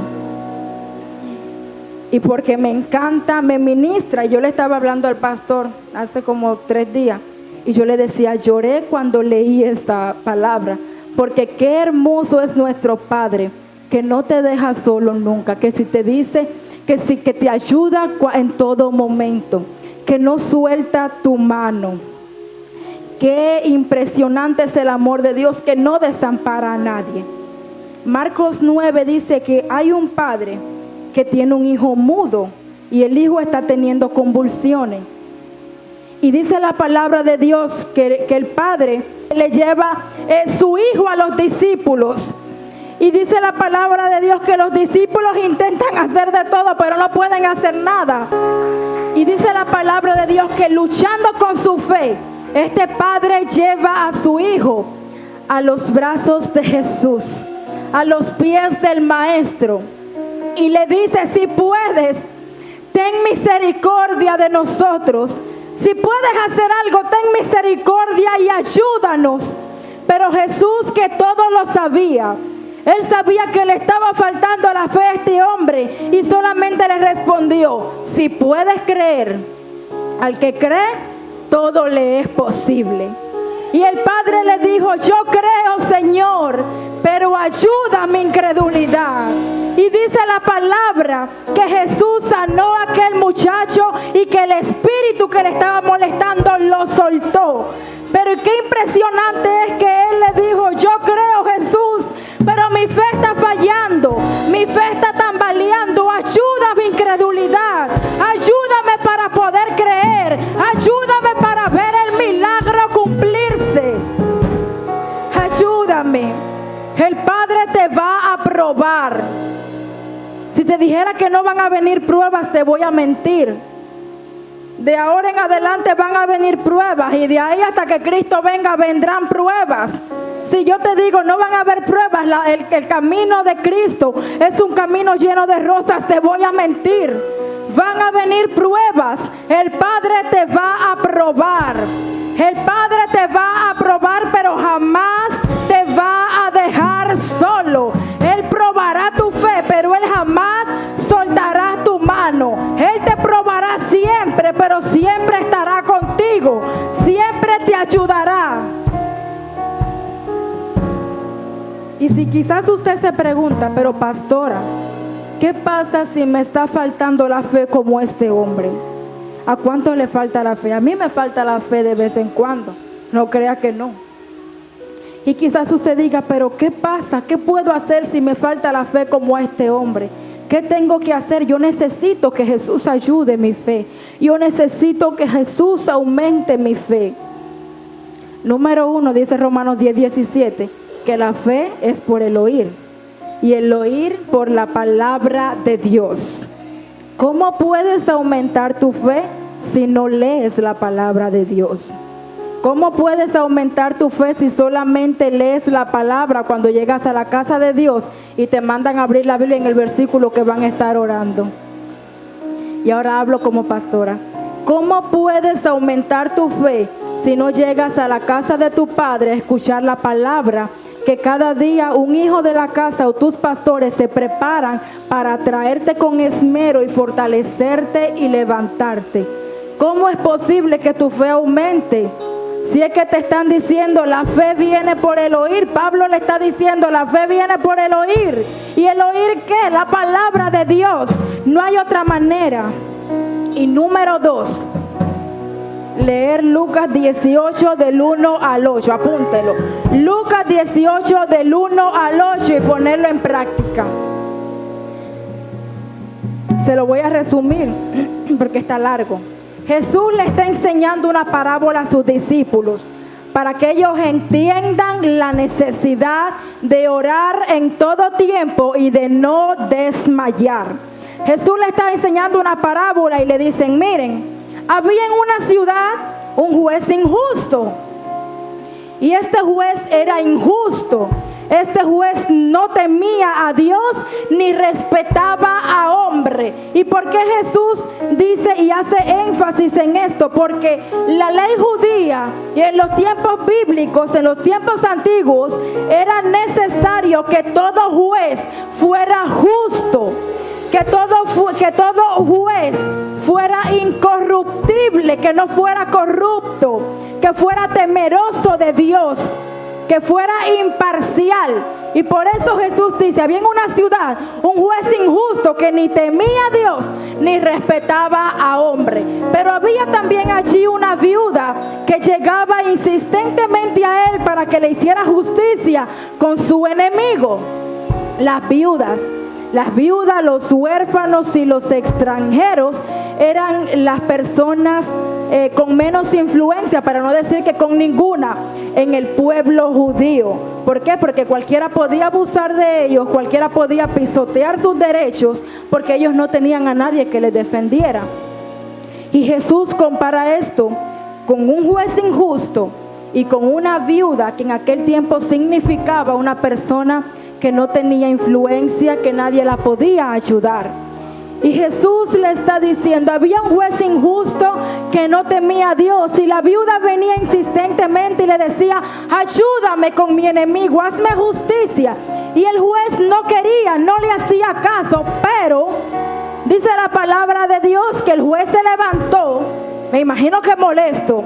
y porque me encanta, me ministra. Yo le estaba hablando al pastor hace como 3 días y yo le decía: lloré cuando leí esta palabra, porque qué hermoso es nuestro Padre, que no te deja solo nunca, que si te dice que sí, que te ayuda en todo momento, que no suelta tu mano. Qué impresionante es el amor de Dios, que no desampara a nadie. Marcos 9 dice que hay un padre que tiene un hijo mudo y el hijo está teniendo convulsiones. Y dice la palabra de Dios que el padre le lleva su hijo a los discípulos. Y dice la palabra de Dios que los discípulos intentan hacer de todo, pero no pueden hacer nada. Y dice la palabra de Dios que luchando con su fe, este padre lleva a su hijo a los brazos de Jesús, a los pies del maestro, y le dice: si puedes, ten misericordia de nosotros. Si puedes hacer algo, ten misericordia y ayúdanos. Pero Jesús, que todo lo sabía, él sabía que le estaba faltando la fe a este hombre, y solamente le respondió: si puedes creer, al que cree, todo le es posible. Y el padre le dijo: yo creo, Señor, pero ayuda mi incredulidad. Y dice la palabra que Jesús sanó a aquel muchacho y que el espíritu que le estaba molestando lo soltó. Pero qué impresionante es que él le dijo: yo creo, Jesús, pero mi fe está fallando, mi fe está tambaleando, ayuda mi incredulidad, ayúdame para poder creer, ayúdame para ver el milagro cumplirse, ayúdame. El probar. Si te dijera que no van a venir pruebas, te voy a mentir. De ahora en adelante van a venir pruebas, y de ahí hasta que Cristo venga vendrán pruebas. Si yo te digo no van a haber pruebas, el camino de Cristo es un camino lleno de rosas, te voy a mentir. Van a venir pruebas. El Padre te va a probar. El Padre te va a probar, pero jamás te va a dejar solo. Él probará tu fe, pero Él jamás soltará tu mano. Él te probará siempre, pero siempre estará contigo. Siempre te ayudará. Y si quizás usted se pregunta, pero pastora, ¿qué pasa si me está faltando la fe como este hombre? ¿A cuánto le falta la fe? A mí me falta la fe de vez en cuando. No crea que no. Y quizás usted diga, pero ¿qué pasa? ¿Qué puedo hacer si me falta la fe como a este hombre? ¿Qué tengo que hacer? Yo necesito que Jesús ayude mi fe. Yo necesito que Jesús aumente mi fe. Número 1, dice Romanos 10:17, que la fe es por el oír. Y el oír por la palabra de Dios. ¿Cómo puedes aumentar tu fe si no lees la palabra de Dios? ¿Cómo puedes aumentar tu fe si solamente lees la palabra cuando llegas a la casa de Dios y te mandan a abrir la Biblia en el versículo que van a estar orando? Y ahora hablo como pastora. ¿Cómo puedes aumentar tu fe si no llegas a la casa de tu padre a escuchar la palabra que cada día un hijo de la casa o tus pastores se preparan para traerte con esmero y fortalecerte y levantarte? ¿Cómo es posible que tu fe aumente? Si es que te están diciendo la fe viene por el oír, Pablo le está diciendo la fe viene por el oír. ¿Y el oír qué? La palabra de Dios. No hay otra manera. Y número 2, leer Lucas 18 del 1 al 8. Apúntelo. Lucas 18 del 1 al 8 y ponerlo en práctica. Se lo voy a resumir porque está largo. Jesús le está enseñando una parábola a sus discípulos para que ellos entiendan la necesidad de orar en todo tiempo y de no desmayar. Jesús le está enseñando una parábola y le dicen, miren, había en una ciudad un juez injusto. Y este juez era injusto. Este juez no temía a Dios ni respetaba a hombre. ¿Y por qué Jesús dice y hace énfasis en esto? Porque la ley judía y en los tiempos bíblicos, en los tiempos antiguos, era necesario que todo juez fuera justo. Que todo juez fuera incorruptible, que no fuera corrupto, que fuera temeroso de Dios, que fuera imparcial. Y por eso Jesús dice, había en una ciudad un juez injusto que ni temía a Dios ni respetaba a hombre. Pero había también allí una viuda que llegaba insistentemente a él para que le hiciera justicia con su enemigo. Las viudas, los huérfanos y los extranjeros eran las personas con menos influencia, para no decir que con ninguna, en el pueblo judío. ¿Por qué? Porque cualquiera podía abusar de ellos, cualquiera podía pisotear sus derechos, porque ellos no tenían a nadie que les defendiera. Y Jesús compara esto con un juez injusto y con una viuda, que en aquel tiempo significaba una persona que no tenía influencia, que nadie la podía ayudar. Y Jesús le está diciendo, había un juez injusto que no temía a Dios, y la viuda venía insistentemente y le decía, ayúdame con mi enemigo, hazme justicia. Y el juez no quería, no le hacía caso, pero dice la palabra de Dios que el juez se levantó, me imagino que molesto,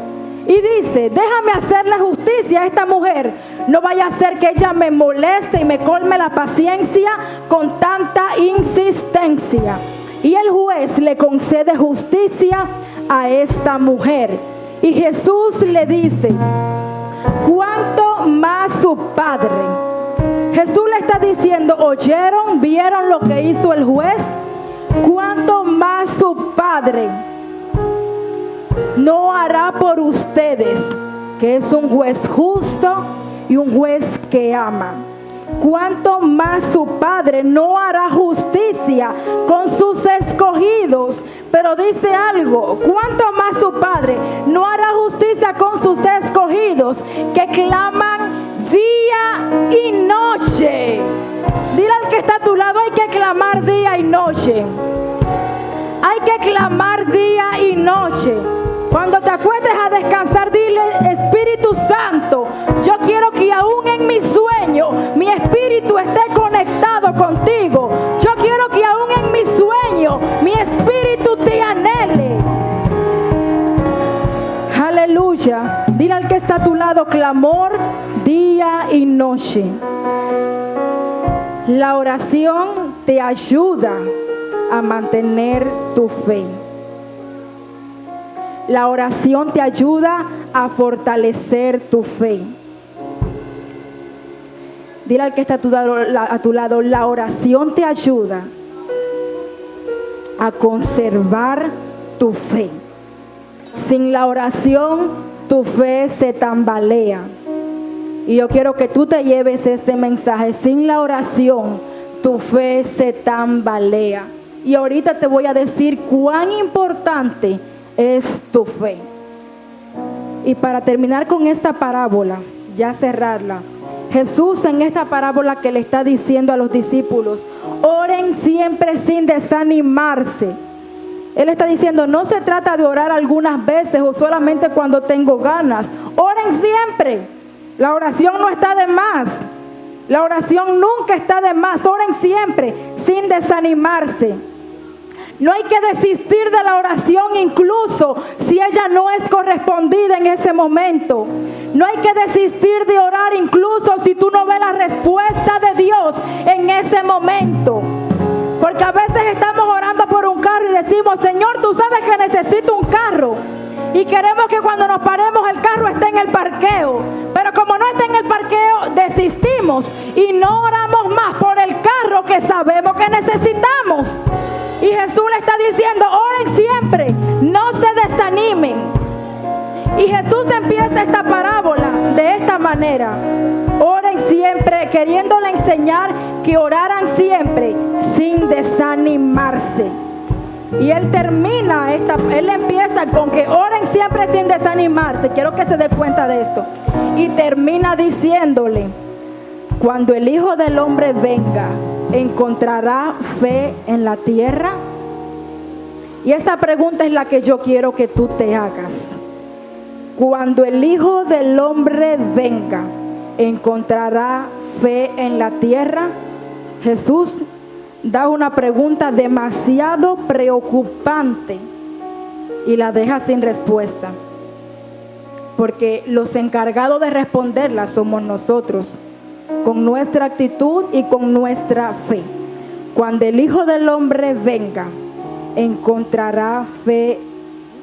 y dice, déjame hacerle justicia a esta mujer. No vaya a ser que ella me moleste y me colme la paciencia con tanta insistencia. Y el juez le concede justicia a esta mujer. Y Jesús le dice, ¿cuánto más su padre? Jesús le está diciendo, ¿oyeron? ¿Vieron lo que hizo el juez? ¿Cuánto más su padre no hará por ustedes, que es un juez justo y un juez que ama? cuánto más su Padre no hará justicia con sus escogidos. Pero dice algo, cuánto más su Padre no hará justicia con sus escogidos que claman día y noche. Dile al que está a tu lado, hay que clamar día y noche. Hay que clamar día y noche. Cuando te acuestes a descansar, dile: Espíritu Santo, yo quiero que aún en mi sueño mi espíritu esté conectado contigo. Yo quiero que aún en mi sueño mi espíritu te anhele. Aleluya. Dile al que está a tu lado: clamor día y noche. La oración te ayuda a mantener tu fe. La oración te ayuda a fortalecer tu fe. Dile al que está a tu lado, la oración te ayuda a conservar tu fe. Sin la oración, tu fe se tambalea. Y yo quiero que tú te lleves este mensaje. Sin la oración, tu fe se tambalea. Y ahorita te voy a decir cuán importante es tu fe. Y para terminar con esta parábola, ya cerrarla, Jesús en esta parábola que le está diciendo a los discípulos: oren siempre sin desanimarse. Él está diciendo: no se trata de orar algunas veces o solamente cuando tengo ganas. Oren siempre. La oración no está de más. La oración nunca está de más. Oren siempre sin desanimarse. No hay que desistir de la oración incluso si ella no es correspondida en ese momento. No hay que desistir de orar incluso si tú no ves la respuesta de Dios en ese momento. Porque a veces estamos orando por un carro y decimos: Señor, tú sabes que necesito un carro. Y queremos que cuando nos paremos el carro esté en el parqueo. Pero como no está en el parqueo, desistimos y no oramos más por el carro que sabemos que necesitamos. Y Jesús le está diciendo: oren siempre, no se desanimen. Y Jesús empieza esta parábola de esta manera: oren siempre, queriéndole enseñar que oraran siempre sin desanimarse. Y él empieza con que oren siempre sin desanimarse. Quiero que se dé cuenta de esto. Y termina diciéndole: cuando el Hijo del Hombre venga, ¿encontrará fe en la tierra? Y esta pregunta es la que yo quiero que tú te hagas. Cuando el Hijo del Hombre venga, ¿encontrará fe en la tierra? Jesús da una pregunta demasiado preocupante y la deja sin respuesta, porque los encargados de responderla somos nosotros, con nuestra actitud y con nuestra fe. Cuando el Hijo del Hombre venga, ¿encontrará fe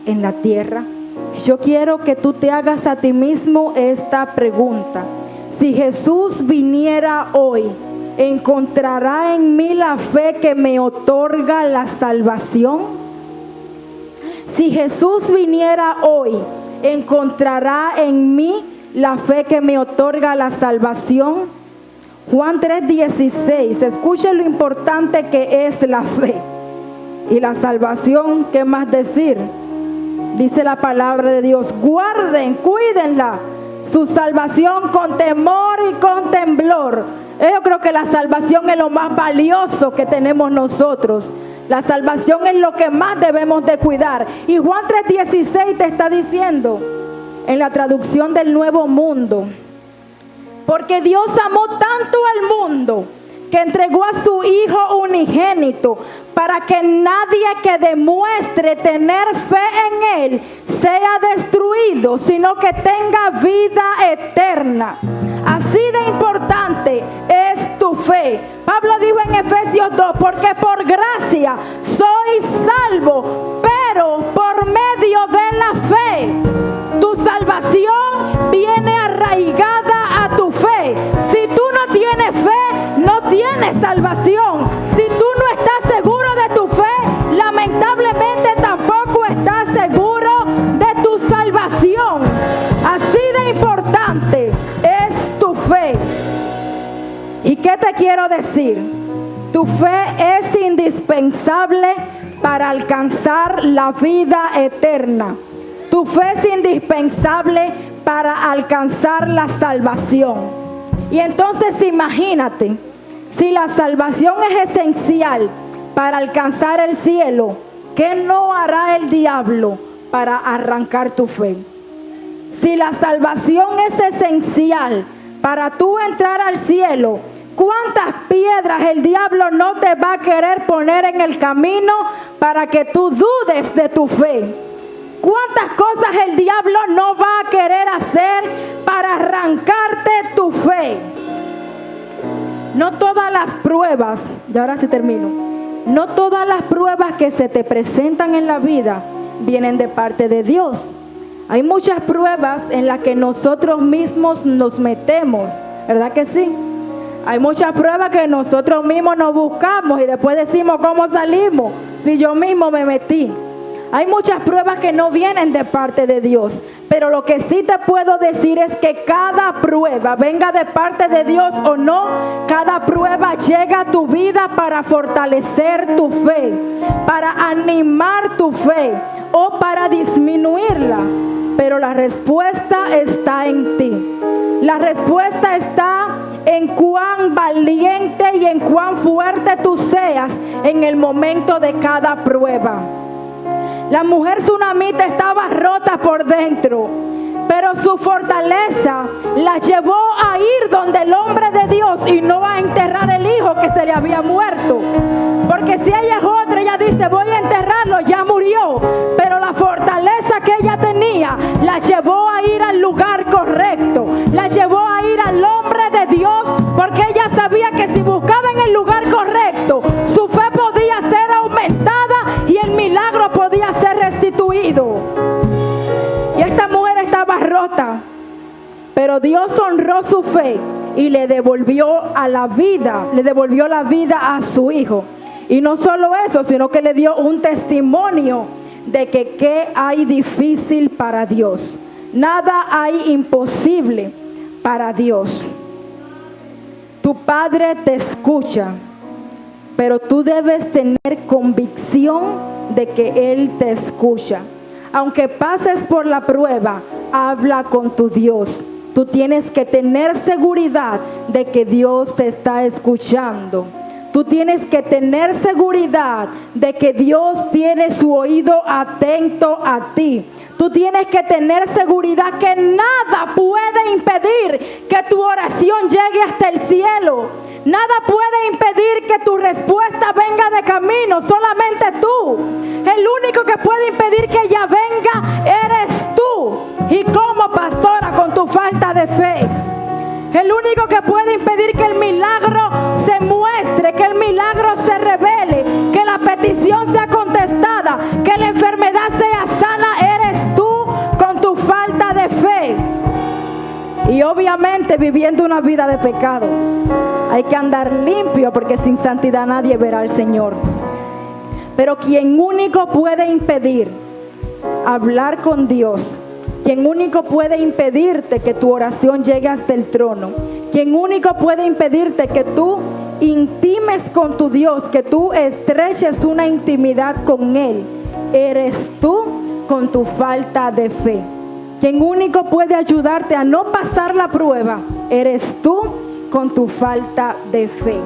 en la tierra? Yo quiero que tú te hagas a ti mismo esta pregunta: si Jesús viniera hoy, ¿encontrará en mí la fe que me otorga la salvación? Si Jesús viniera hoy, ¿encontrará en mí la fe que me otorga la salvación? Juan 3:16, escuchen lo importante que es la fe y la salvación. ¿Qué más decir? Dice la palabra de Dios: guarden, cuídenla, su salvación con temor y con temblor. Yo creo que la salvación es lo más valioso que tenemos nosotros. La salvación es lo que más debemos de cuidar. Y Juan 3:16 te está diciendo, en la traducción del Nuevo Mundo: porque Dios amó tanto al mundo que entregó a su Hijo unigénito, para que nadie que demuestre tener fe en Él sea destruido, sino que tenga vida eterna. Así de importante es tu fe. Pablo dijo en Efesios 2: porque por gracia sois salvo, pero por medio de la fe. Tu salvación viene arraigada a tu fe. Si tú no tienes fe, no tienes salvación. Si tú no estás seguro de tu fe, lamentablemente tampoco estás seguro de tu salvación. Así de importante es tu fe. Y qué te quiero decir, tu fe es indispensable para alcanzar la vida eterna. Tu fe es indispensable para alcanzar la salvación. Y entonces imagínate, si la salvación es esencial para alcanzar el cielo, ¿qué no hará el diablo para arrancar tu fe? Si la salvación es esencial para tú entrar al cielo, ¿cuántas piedras el diablo no te va a querer poner en el camino para que tú dudes de tu fe? ¿Cuántas cosas el diablo no va a querer hacer para arrancarte tu fe? No todas las pruebas, y ahora sí termino, no todas las pruebas que se te presentan en la vida vienen de parte de Dios. Hay muchas pruebas en las que nosotros mismos nos metemos, ¿verdad que sí? Hay muchas pruebas que nosotros mismos nos buscamos y después decimos cómo salimos, si yo mismo me metí. Hay muchas pruebas que no vienen de parte de Dios, pero lo que sí te puedo decir es que cada prueba, venga de parte de Dios o no, cada prueba llega a tu vida para fortalecer tu fe, para animar tu fe o para disminuirla. Pero la respuesta está en ti. La respuesta está en cuán valiente y en cuán fuerte tú seas en el momento de cada prueba. La mujer tsunamita estaba rota por dentro, pero su fortaleza la llevó a ir donde el hombre de Dios y no a enterrar el hijo que se le había muerto. Porque si ella es otra, ella dice, voy a enterrarlo, ya murió. Pero la fortaleza que ella tenía la llevó a ir al lugar correcto, la llevó a ir al hombre de Dios, porque ella sabía que si buscaba en el lugar correcto, su fe podía ser aumentada y el milagro podía ser restituido. Y esta mujer estaba rota, pero Dios honró su fe y le devolvió la vida a su hijo. Y no solo eso, sino que le dio un testimonio de que qué hay difícil para Dios. Nada hay imposible para Dios. Tu Padre te escucha, pero tú debes tener convicción de que Él te escucha. Aunque pases por la prueba, habla con tu Dios. Tú tienes que tener seguridad de que Dios te está escuchando. Tú tienes que tener seguridad de que Dios tiene su oído atento a ti. Tú tienes que tener seguridad que nada puede impedir que tu oración llegue hasta el cielo. Nada puede impedir que tu respuesta venga de camino, solamente tú. El único que puede impedir que ella venga eres tú. Y como pastora, con tu falta de fe. El único que puede impedir que el milagro se muestre, que el milagro se revele, que la petición sea contestada, que la enfermedad sea sana, eres tú con tu falta de fe. Y obviamente viviendo una vida de pecado. Hay que andar limpio porque sin santidad nadie verá al Señor. Pero quien único puede impedir hablar con Dios, quien único puede impedirte que tu oración llegue hasta el trono, quien único puede impedirte que tú intimes con tu Dios, que tú estreches una intimidad con Él, eres tú con tu falta de fe. Quien único puede ayudarte a no pasar la prueba, eres tú con tu falta de fe.